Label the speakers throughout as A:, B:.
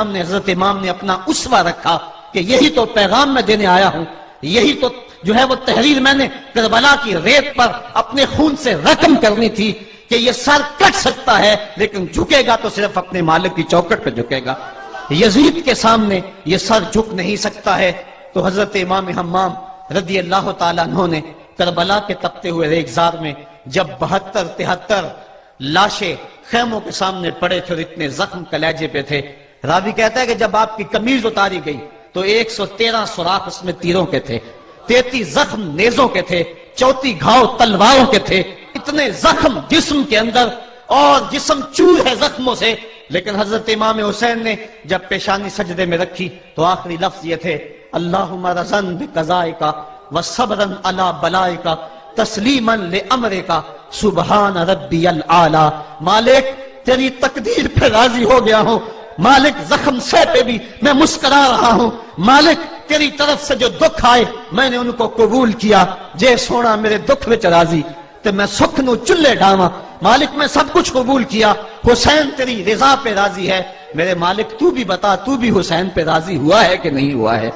A: ہم نے حضرت امام نے اپنا اسوہ رکھا کہ یہی تو پیغام میں دینے آیا ہوں، یہی تو جو ہے وہ تحریر میں نے کربلا کی ریت پر اپنے خون سے رقم کرنی تھی کہ یہ سر کٹ سکتا ہے لیکن جھکے گا تو صرف اپنے مالک کی چوکٹ پہ جھکے گا، یزید کے سامنے یہ سر جھک نہیں سکتا ہے۔ تو حضرت امام حمام رضی اللہ تعالیٰ عنہ نے کربلا کے تپتے ہوئے ریگزار میں جب 72-73 لاشیں خیموں کے سامنے پڑے تھے اور اتنے زخم کلیجے پہ تھے، راوی کہتا ہے کہ جب آپ کی قمیض اتاری گئی تو 113 سوراخ اس میں تیروں کے تھے، 33 زخم نیزوں کے تھے، 34 گھاؤ تلواروں کے تھے، اتنے زخم جسم کے اندر اور جسم چور ہے زخموں سے۔ لیکن حضرت امام حسین نے جب پیشانی سجدے میں رکھی تو آخری لفظ یہ تھے، اللہم رضن بقضائک وصبرن علی بلائک تسلیما لامرک سبحان ربی الاعلی۔ مالک تیری تقدیر پہ راضی ہو گیا ہوں، مالک زخم سے پہ بھی میں مسکرا رہا ہوں، مالک تیری طرف سے جو دکھ آئے میں نے ان کو قبول کیا، جے سونا میرے دکھ وچ راضی تے میں سکھ نو چلے ڈاواں، مالک میں سب کچھ قبول کیا، حسین تیری رضا پہ راضی ہے، میرے مالک تو بھی بتا تو بھی حسین پہ راضی ہوا ہے کہ نہیں ہوا ہے۔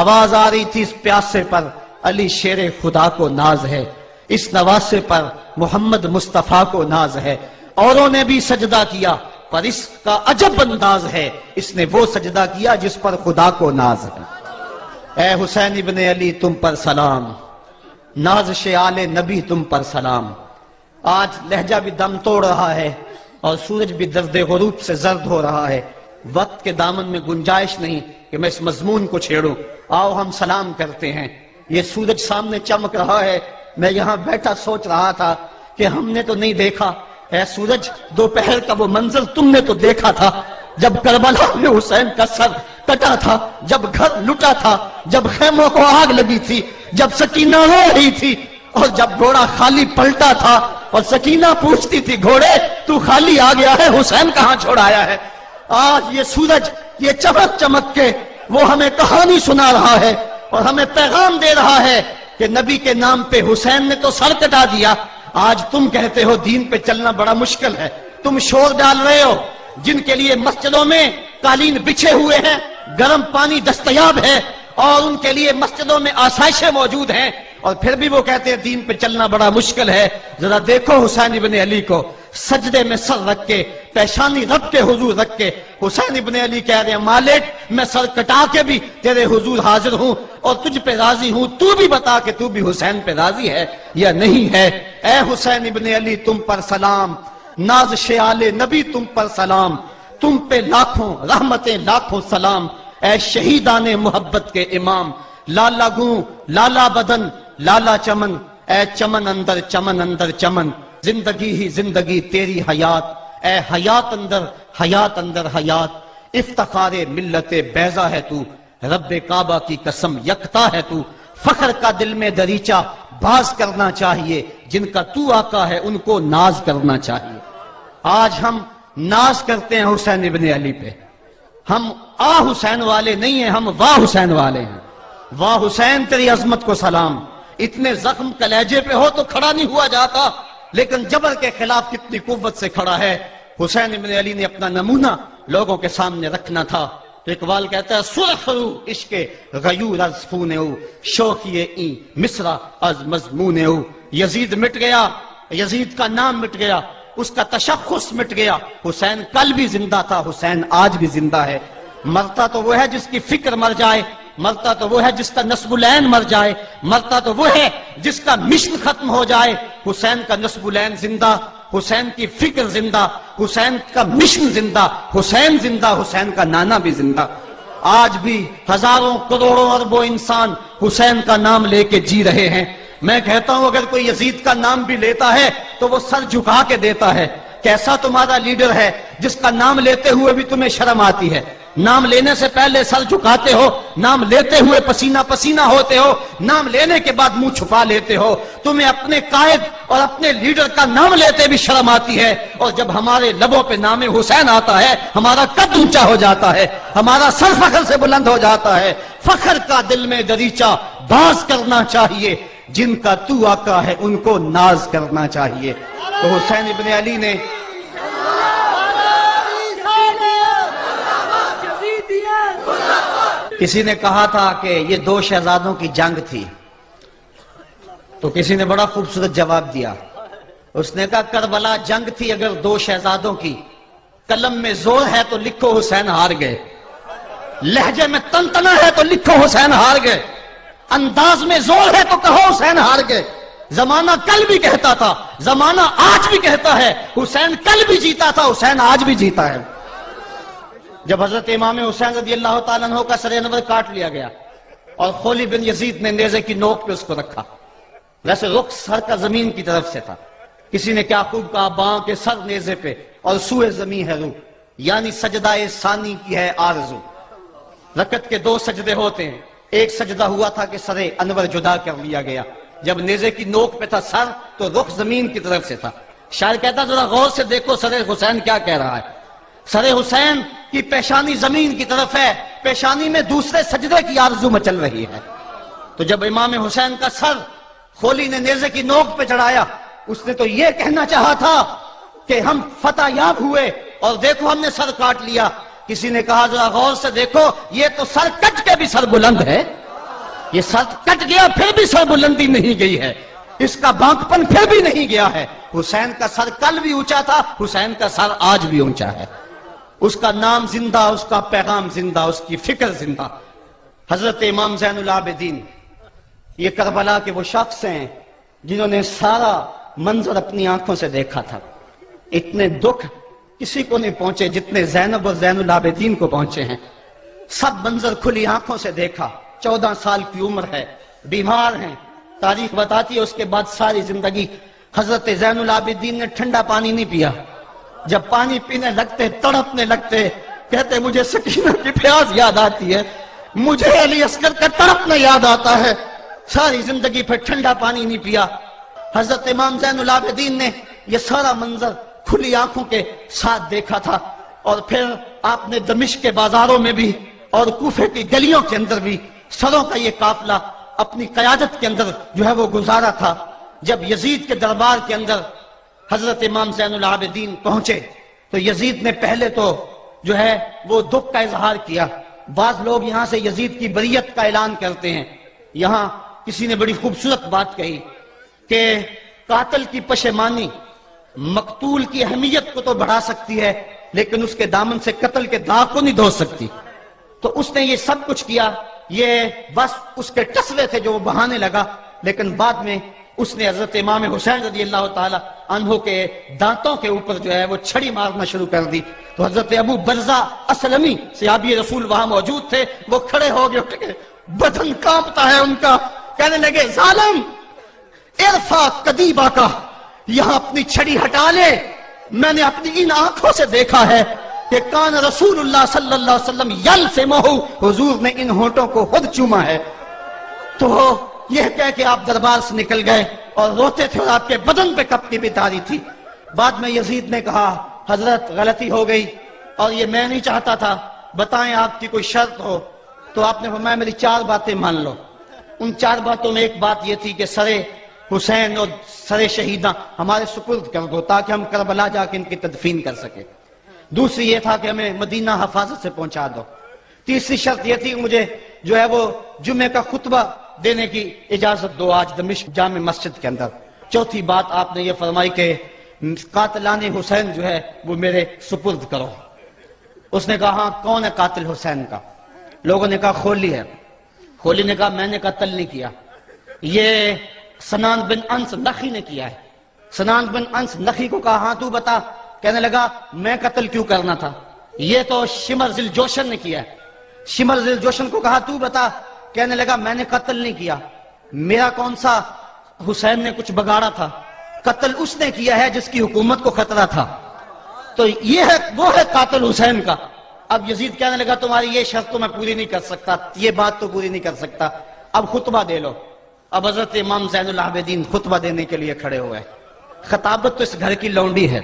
A: آواز آ رہی تھی اس پیاسے پر علی شیر خدا کو ناز ہے، اس نواسے پر محمد مصطفیٰ کو ناز ہے، اوروں نے بھی سجدہ کیا پر اس کا عجب انداز ہے، اس نے وہ سجدہ کیا جس پر خدا کو ناز ہے۔ اے حسین ابن علی تم پر سلام، نازش آل نبی تم پر سلام۔ آج لہجہ بھی دم توڑ رہا ہے اور سورج بھی درد غروب سے زرد ہو رہا ہے، وقت کے دامن میں گنجائش نہیں کہ میں اس مضمون کو چھیڑوں، آؤ ہم سلام کرتے ہیں۔ یہ سورج سامنے چمک رہا ہے، میں یہاں بیٹھا سوچ رہا تھا کہ ہم نے تو نہیں دیکھا، اے سورج دوپہر کا وہ منظر تم نے تو دیکھا تھا جب کربلا میں حسین کا سر کٹا تھا، جب گھر لٹا تھا، جب خیموں کو آگ لگی تھی، جب سکینہ رو رہی تھی اور جب گھوڑا خالی پلٹا تھا اور سکینہ پوچھتی تھی گھوڑے تو خالی آ گیا ہے، حسین کہاں چھوڑ آیا ہے۔ آج یہ سورج یہ چمک چمک کے وہ ہمیں کہانی سنا رہا ہے اور ہمیں پیغام دے رہا ہے کہ نبی کے نام پہ حسین نے تو سر کٹا دیا، آج تم کہتے ہو دین پہ چلنا بڑا مشکل ہے، تم شور ڈال رہے ہو، جن کے لیے مسجدوں میں قالین بچھے ہوئے ہیں، گرم پانی دستیاب ہے اور ان کے لیے مسجدوں میں آسائشیں موجود ہیں، اور پھر بھی وہ کہتے ہیں دین پہ چلنا بڑا مشکل ہے۔ ذرا دیکھو حسین ابن علی کو سجدے میں سر رکھ کے پیشانی رب کے حضور رکھ کے حسین ابن علی کہہ رہے ہیں مالک میں سر کٹا کے بھی تیرے حضور حاضر ہوں اور تجھ پہ راضی ہوں، تو بھی بتا کہ تو بھی حسین پہ راضی ہے یا نہیں ہے۔ اے حسین ابن علی تم پر سلام، نازش آل نبی تم پر سلام، تم پہ لاکھوں رحمتیں لاکھوں سلام، اے شہیدان محبت کے امام، لالا گوں لالا بدن لالا چمن، اے چمن اندر چمن اندر چمن، زندگی ہی زندگی تیری حیات، اے حیات اندر حیات، افتخار ملت بیضا ہے تو، رب کعبہ کی قسم یکتا ہے تو، فخر کا دل میں دریچہ باز کرنا چاہیے، جن کا تو آقا ہے ان کو ناز کرنا چاہیے۔ آج ہم ناز کرتے ہیں حسین ابن علی پہ، ہم حسین والے نہیں ہیں، ہم واہ حسین والے ہیں۔ واہ حسین تیری عظمت کو سلام، اتنے زخم کلیجے پہ ہو تو کھڑا نہیں ہوا جاتا، لیکن جبر کے خلاف کتنی قوت سے کھڑا ہے۔ حسین ابن علی نے اپنا نمونہ لوگوں کے سامنے رکھنا تھا تو اقبال کہتا ہے سرخ رو عشق غیور از خون او، شوخی این مصرع از مضمون او۔ یزید مٹ گیا، یزید کا نام مٹ گیا، اس کا تشخص مٹ گیا، حسین کل بھی زندہ تھا، حسین آج بھی زندہ ہے۔ مرتا تو وہ ہے جس کی فکر مر جائے، مرتا تو وہ ہے جس کا نصب العین مر جائے، مرتا تو وہ ہے جس کا مشن ختم ہو جائے۔ حسین کا نصب العین زندہ، حسین کی فکر زندہ، حسین کا مشن زندہ، حسین زندہ، حسین کا نانا بھی زندہ۔ آج بھی ہزاروں کروڑوں اربوں انسان حسین کا نام لے کے جی رہے ہیں۔ میں کہتا ہوں اگر کوئی یزید کا نام بھی لیتا ہے تو وہ سر جھکا کے دیتا ہے۔ کیسا تمہارا لیڈر ہے جس کا نام لیتے ہوئے بھی تمہیں شرم آتی ہے؟ نام لینے سے پہلے سر جھکاتے ہو، نام لیتے ہوئے پسینہ پسینہ ہوتے ہو، نام لینے کے بعد منہ چھپا لیتے ہو۔ تمہیں اپنے قائد اور اپنے لیڈر کا نام لیتے بھی شرم آتی ہے، اور جب ہمارے لبوں پہ نام حسین آتا ہے ہمارا قد اونچا ہو جاتا ہے، ہمارا سر فخر سے بلند ہو جاتا ہے۔ فخر کا دل میں دریچہ باز کرنا چاہیے، جن کا تو آقا ہے ان کو ناز کرنا چاہیے۔ تو حسین ابن علی نے کسی نے کہا تھا کہ یہ دو شہزادوں کی جنگ تھی، تو کسی نے بڑا خوبصورت جواب دیا. اس نے کہا کربلا جنگ تھی اگر دو شہزادوں کی، قلم میں زور ہے تو لکھو حسین ہار گئے، لہجے میں تنتنا ہے تو لکھو حسین ہار گئے، انداز میں زور ہے تو کہو حسین ہار گئے. زمانہ کل بھی کہتا تھا، زمانہ آج بھی کہتا ہے، حسین کل بھی جیتا تھا، حسین آج بھی جیتا ہے. جب حضرت امام حسین رضی اللہ تعالیٰ عنہ کا سر انور کاٹ لیا گیا اور خولی بن یزید نے نیزے کی نوک پہ اس کو رکھا، ویسے رخ سر کا زمین کی طرف سے تھا، کسی نے کیا خوب کہا باں کے سر نیزے پہ اور سوئے زمین ہے روح، یعنی سجدہ ثانی کی ہے آرزو. رکعت کے دو سجدے ہوتے ہیں، ایک سجدہ ہوا تھا کہ سر انور جدا کر لیا گیا، جب نیزے کی نوک پہ تھا سر تو رخ زمین کی طرف سے تھا. شاعر کہتا ذرا غور سے دیکھو سر حسین کیا کہہ رہا ہے. سر حسین کی پیشانی زمین کی طرف ہے، پیشانی میں دوسرے سجدے کی آرزو مچل رہی ہے. تو جب امام حسین کا سر خولی نے نیزے کی نوک پہ چڑھایا، اس نے تو یہ کہنا چاہا تھا کہ ہم فتح یاب ہوئے اور دیکھو ہم نے سر کاٹ لیا. کسی نے کہا ذرا غور سے دیکھو یہ تو سر کٹ کے بھی سر بلند ہے، یہ سر کٹ گیا پھر بھی سر بلندی نہیں گئی ہے، اس کا بانکپن پھر بھی نہیں گیا ہے. حسین کا سر کل بھی اونچا تھا، حسین کا سر آج بھی اونچا ہے. اس کا نام زندہ، اس کا پیغام زندہ، اس کی فکر زندہ. حضرت امام زین العابدین یہ کربلا کے وہ شخص ہیں جنہوں نے سارا منظر اپنی آنکھوں سے دیکھا تھا. اتنے دکھ کسی کو نہیں پہنچے جتنے زینب اور زین العابدین کو پہنچے ہیں. سب منظر کھلی آنکھوں سے دیکھا. 14 سال کی عمر ہے، بیمار ہیں، تاریخ بتاتی ہے اس کے بعد ساری زندگی حضرت زین العابدین نے ٹھنڈا پانی نہیں پیا. جب پانی پینے لگتے تڑپنے لگتے، کہتے مجھے سکینہ کی پیاس یاد آتی ہے، مجھے علی اصغر کا تڑپنا یاد آتا ہے. ساری زندگی پھر ٹھنڈا پانی نہیں پیا. حضرت امام زین العابدین نے یہ سارا منظر کھلی آنکھوں کے ساتھ دیکھا تھا. اور پھر آپ نے دمشق کے بازاروں میں بھی اور کوفے کی گلیوں کے اندر بھی سروں کا یہ قافلہ اپنی قیادت کے اندر جو ہے وہ گزارا تھا. جب یزید کے دربار کے اندر حضرت امام زین العابدین پہنچے تو یزید نے پہلے تو جو ہے وہ دکھ کا اظہار کیا. بعض لوگ یہاں سے یزید کی بریت کا اعلان کرتے ہیں. یہاں کسی نے بڑی خوبصورت بات کہی کہ قاتل کی پشیمانی مقتول کی اہمیت کو تو بڑھا سکتی ہے لیکن اس کے دامن سے قتل کے داغ کو نہیں دھو سکتی. تو اس نے یہ سب کچھ کیا، یہ بس اس کے ٹسوے تھے جو وہ بہانے لگا. لیکن بعد میں اس نے حضرت امام حسین رضی اللہ تعالی عنہ کے دانتوں کے اوپر جو ہے وہ چھڑی مارنا شروع کر دی. تو حضرت ابو برزہ اسلمی صحابی رسول وہاں موجود تھے، وہ کھڑے ہو گئے، اٹھ گئے، بدن کانپتا ہے ان کا. کہنے لگے ظالم ارفع قدیبہ کا، یہاں اپنی چھڑی ہٹا لے. میں نے اپنی ان آنکھوں سے دیکھا ہے کہ کان رسول اللہ صلی اللہ علیہ وسلم یلفمہ، حضور نے ان ہونٹوں کو خود چوما ہے. تو یہ کہہ کہ آپ دربار سے نکل گئے اور روتے تھے اور آپ کے بدن پہ کپڑی بھی تاری تھی. بعد میں یزید نے کہا حضرت غلطی ہو گئی اور یہ میں نہیں چاہتا تھا، بتائیں آپ کی کوئی شرط ہو. تو آپ نے فرمایا میری 4 باتیں مان لو. ان 4 باتوں میں ایک بات یہ تھی کہ سر حسین اور سر شہیداں ہمارے سپرد کر دو تاکہ ہم کربلا جا کے ان کی تدفین کر سکیں. دوسری یہ تھا کہ ہمیں مدینہ حفاظت سے پہنچا دو. تیسری شرط یہ تھی کہ مجھے جو ہے وہ جمعے کا خطبہ دینے کی اجازت دو آج دمشق جامع مسجد کے اندر. چوتھی بات آپ نے یہ فرمائی کہ قاتلان حسین جو ہے وہ میرے سپرد کرو. اس نے کہا ہاں کون ہے قاتل حسین کا؟ لوگوں نے کہا خولی ہے. خولی نے کہا میں نے قتل نہیں کیا، یہ سنان بن انس نخی نے کیا ہے. سنان بن انس نخی کو کہا ہاں تو بتا. کہنے لگا میں قتل کیوں کرنا تھا، یہ تو شمر ذی الجوشن نے کیا ہے. شمر ذی الجوشن کو کہا تو بتا. کہنے لگا میں نے قتل نہیں کیا، میرا کون سا حسین نے کچھ بگاڑا تھا، قتل اس نے کیا ہے جس کی حکومت کو خطرہ تھا. تو یہ ہے وہ ہے قاتل حسین کا. اب یزید کہنے لگا تمہاری یہ شرط تو میں پوری نہیں کر سکتا، یہ بات تو پوری نہیں کر سکتا، اب خطبہ دے لو. اب حضرت امام زین العابدین خطبہ دینے کے لیے کھڑے ہوئے. خطابت تو اس گھر کی لونڈی ہے،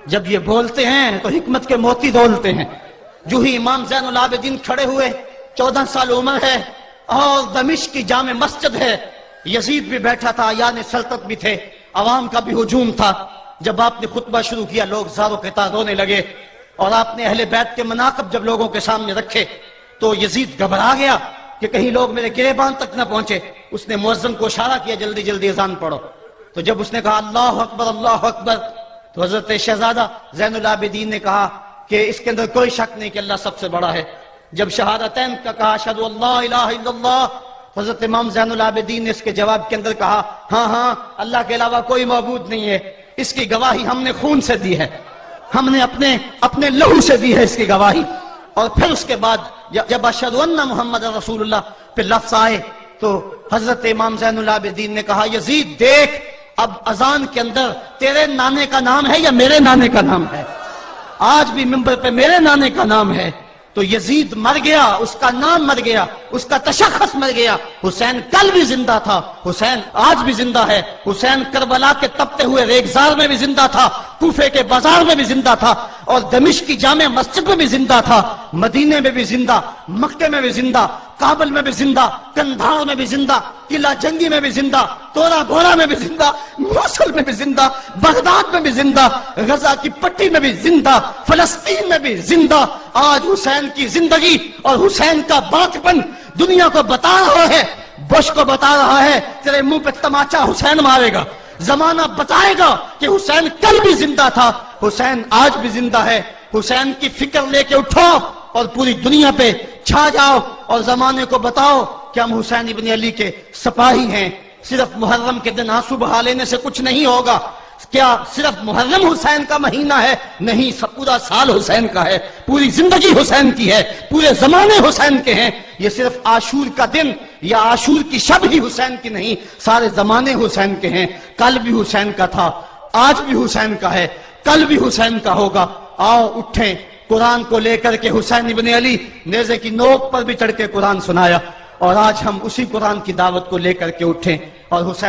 A: جب یہ بولتے ہیں تو حکمت کے موتی دولتے ہیں. جو ہی امام زین العابدین کھڑے ہوئے، 14 سال عمر ہے اور دمشق کی جامع مسجد ہے. یزید بھی بیٹھا تھا، یعنی سلطنت بھی تھے، عوام کا بھی ہجوم تھا. جب آپ نے خطبہ شروع کیا لوگ زار و قطار رونے لگے اور آپ نے اہل بیت کے مناقب جب لوگوں کے سامنے رکھے تو یزید گھبرا گیا کہ کہیں لوگ میرے گریبان تک نہ پہنچے. اس نے مؤذن کو اشارہ کیا جلدی جلدی اذان پڑھو. تو جب اس نے کہا اللہ اکبر اللہ اکبر تو حضرت شہزادہ زین العابدین نے کہا کہ اس کے اندر کوئی شک نہیں کہ اللہ سب سے بڑا ہے. جب شہادتین کا کہا اشہد ان لا الہ الا اللہ، حضرت امام زین العابدین نے اس کے جواب کے اندر کہا ہاں ہاں اللہ کے علاوہ کوئی معبود نہیں ہے، اس کی گواہی ہم نے خون سے دی ہے، ہم نے اپنے لہو سے دی ہے اس کی گواہی. اور پھر اس کے بعد جب اشہد ان محمد رسول اللہ پہ لفظ آئے تو حضرت امام زین العابدین نے کہا یزید دیکھ اب اذان کے اندر تیرے نانے کا نام ہے یا میرے نانے کا نام ہے؟ آج بھی منبر پہ میرے نانے کا نام ہے. تو یزید مر گیا، اس کا نام مر گیا، اس کا تشخص مر گیا. حسین کل بھی زندہ تھا، حسین آج بھی زندہ ہے. حسین کربلا کے تپتے ہوئے ریگزار میں بھی زندہ تھا، کوفے کے بازار میں بھی زندہ تھا، اور دمشق کی جامع مسجد میں بھی زندہ تھا، مدینے میں بھی زندہ، مکے میں بھی زندہ، کابل میں بھی زندہ، کندھار میں بھی زندہ، قلعہ جنگی میں بھی زندہ، تورا بورا میں بھی زندہ، موصل میں بھی زندہ، بغداد میں بھی زندہ، غزہ کی پٹی میں بھی زندہ، فلسطین میں بھی زندہ. آج حسین کی زندگی اور حسین کا باقپن دنیا کو بتا رہا ہے، بش کو بتا رہا ہے تیرے منہ پہ تماچا حسین مارے گا. زمانہ بتائے گا کہ حسین کل بھی زندہ تھا، حسین آج بھی زندہ ہے. حسین کی فکر لے کے اٹھو اور پوری دنیا پہ چھا جاؤ اور زمانے کو بتاؤ کہ ہم حسین ابن علی کے سپاہی ہیں. صرف محرم کے دن آنسو بہا لینے سے کچھ نہیں ہوگا. کیا صرف محرم حسین کا مہینہ ہے؟ نہیں، پورا سال حسین کا ہے، پوری زندگی حسین کی ہے، پورے زمانے حسین کے ہیں. یہ صرف عاشور کا دن یا عاشور کی شب ہی حسین کی نہیں، سارے زمانے حسین کے ہیں. کل بھی حسین کا تھا، آج بھی حسین کا ہے، کل بھی حسین کا ہوگا. آؤ اٹھیں، قرآن کو لے کر کے حسین ابن علی نیزے کی نوک پر بھی چڑھ کے قرآن سنایا، اور آج ہم اسی قرآن کی دعوت کو لے کر کے اٹھیں اور حسین